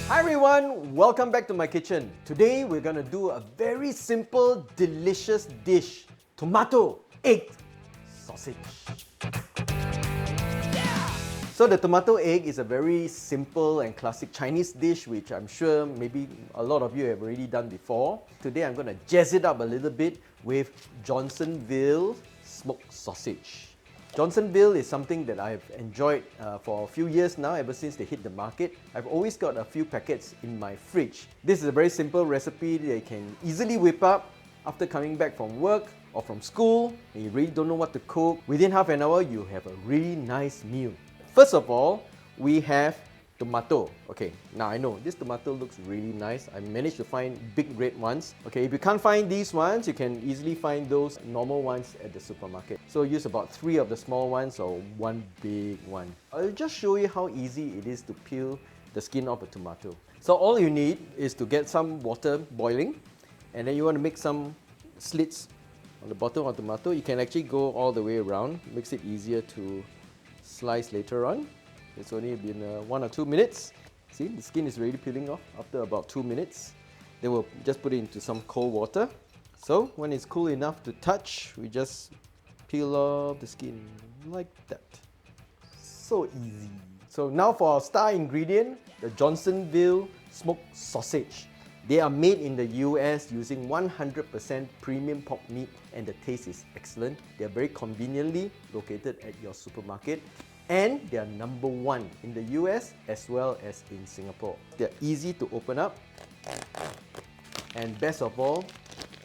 Hi everyone, welcome back to my kitchen. Today we're gonna do a very simple, delicious dish. Tomato egg sausage. So the tomato egg is a very simple and classic Chinese dish which I'm sure maybe a lot of you have already done before. Today I'm gonna jazz it up a little bit with Johnsonville smoked sausage. Johnsonville is something that I've enjoyed for a few years now, ever since they hit the market. I've always got a few packets in my fridge. This is a very simple recipe that you can easily whip up after coming back from work or from school and you really don't know what to cook. Within half an hour, you have a really nice meal. First of all, we have tomato. Okay, now I know this tomato looks really nice. I managed to find big red ones. Okay, if you can't find these ones, you can easily find those normal ones at the supermarket. So use about 3 of the small ones or 1 big one. I'll just show you how easy it is to peel the skin off a tomato. So all you need is to get some water boiling, and then you want to make some slits on the bottom of the tomato. You can actually go all the way around, makes it easier to slice later on. It's only been 1 or 2 minutes. See, the skin is already peeling off after about 2 minutes. Then we'll just put it into some cold water. So when it's cool enough to touch, we just peel off the skin like that. So easy. So now for our star ingredient, the Johnsonville smoked sausage. They are made in the US using 100% premium pork meat and the taste is excellent. They are very conveniently located at your supermarket. And they are #1 in the US as well as in Singapore. They're easy to open up, and best of all,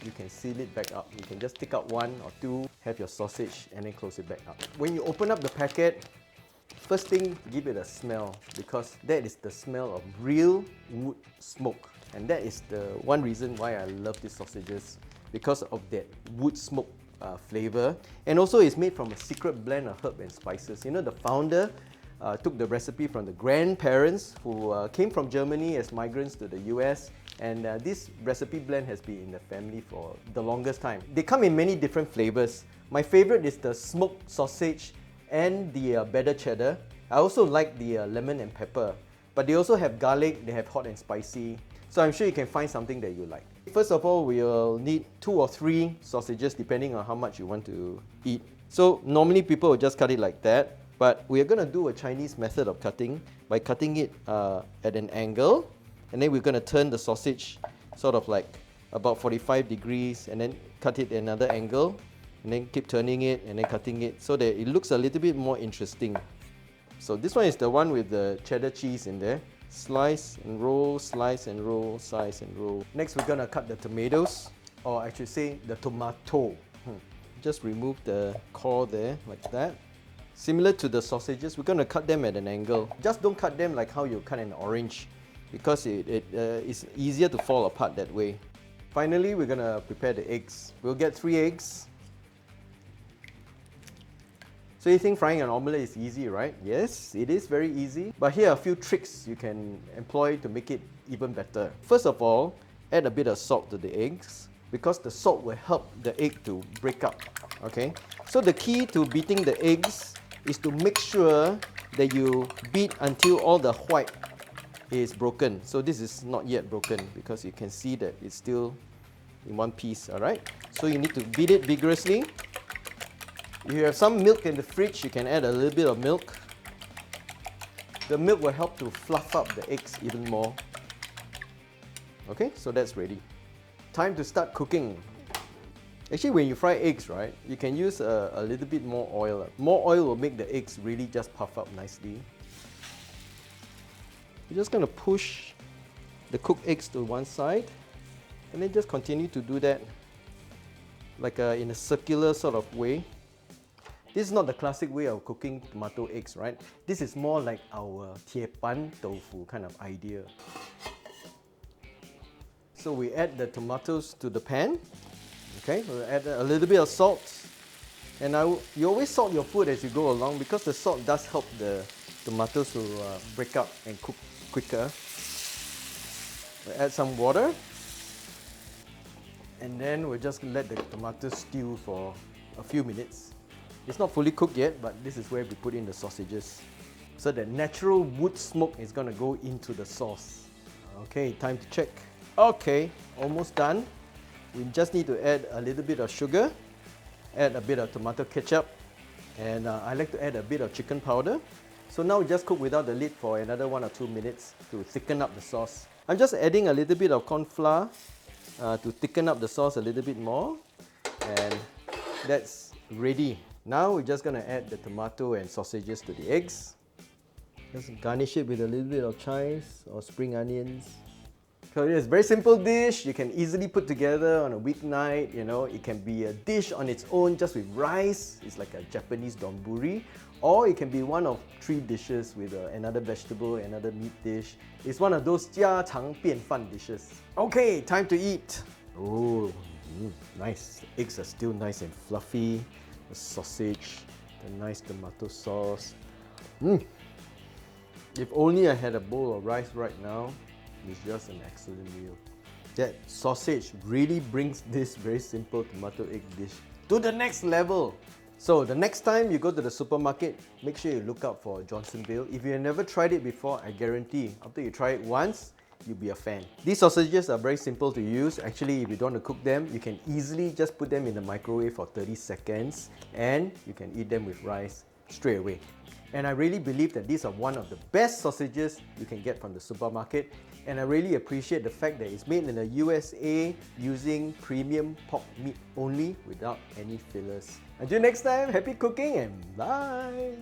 you can seal it back up. You can just take out 1 or 2, have your sausage, and then close it back up. When you open up the packet, first thing, give it a smell, because that is the smell of real wood smoke. And that is the one reason why I love these sausages, because of that wood smoke flavor. And also it's made from a secret blend of herb and spices. You know, the founder took the recipe from the grandparents who came from Germany as migrants to the US, and this recipe blend has been in the family for the longest time. They come in many different flavors. My favorite is the smoked sausage and the better cheddar. I also like the lemon and pepper, but they also have garlic, they have hot and spicy. So I'm sure you can find something that you like. First of all, we'll need 2 or 3 sausages depending on how much you want to eat. So normally people will just cut it like that, but we are going to do a Chinese method of cutting by cutting it at an angle, and then we're going to turn the sausage sort of like about 45 degrees and then cut it at another angle, and then keep turning it and then cutting it so that it looks a little bit more interesting. So this one is the one with the cheddar cheese in there. Slice and roll, slice and roll, slice and roll. Next we're going to cut the tomatoes, or I should say the tomato. Just remove the core there, like that. Similar to the sausages, we're going to cut them at an angle. Just don't cut them like how you cut an orange, because it's easier to fall apart that way. Finally, we're going to prepare the eggs. We'll get 3 eggs. So you think frying an omelette is easy, right? Yes, it is very easy. But here are a few tricks you can employ to make it even better. First of all, add a bit of salt to the eggs, because the salt will help the egg to break up. Okay? So the key to beating the eggs is to make sure that you beat until all the white is broken. So this is not yet broken because you can see that it's still in one piece, alright? So you need to beat it vigorously. If you have some milk in the fridge, you can add a little bit of milk. The milk will help to fluff up the eggs even more. Okay, so that's ready. Time to start cooking. Actually, when you fry eggs, right, you can use a little bit more oil. More oil will make the eggs really just puff up nicely. You're just going to push the cooked eggs to one side, and then just continue to do that like in a circular sort of way. This is not the classic way of cooking tomato eggs, right? This is more like our tiepan tofu kind of idea. So we add the tomatoes to the pan. Okay, we'll add a little bit of salt. And you always salt your food as you go along, because the salt does help the tomatoes to break up and cook quicker. We'll add some water. And then we'll just let the tomatoes stew for a few minutes. It's not fully cooked yet, but this is where we put in the sausages. So the natural wood smoke is going to go into the sauce. Okay, time to check. Okay, almost done. We just need to add a little bit of sugar, add a bit of tomato ketchup, and I like to add a bit of chicken powder. So now we just cook without the lid for another 1 or 2 minutes to thicken up the sauce. I'm just adding a little bit of corn flour to thicken up the sauce a little bit more, and that's ready. Now we're just going to add the tomato and sausages to the eggs. Just garnish it with a little bit of chives or spring onions. So it's a very simple dish. You can easily put together on a weeknight. You know, it can be a dish on its own just with rice. It's like a Japanese donburi. Or it can be one of 3 dishes with another vegetable, another meat dish. It's one of those 家常便饭 dishes. Okay, time to eat. Oh, nice. The eggs are still nice and fluffy. The sausage, the nice tomato sauce. If only I had a bowl of rice right now, it's just an excellent meal. That sausage really brings this very simple tomato egg dish to the next level. So the next time you go to the supermarket, make sure you look out for Johnsonville. If you have never tried it before, I guarantee after you try it once, you'll be a fan. These sausages are very simple to use. Actually, if you don't want to cook them, you can easily just put them in the microwave for 30 seconds and you can eat them with rice straight away. And I really believe that these are one of the best sausages you can get from the supermarket. And I really appreciate the fact that it's made in the USA using premium pork meat only without any fillers. Until next time, happy cooking and bye!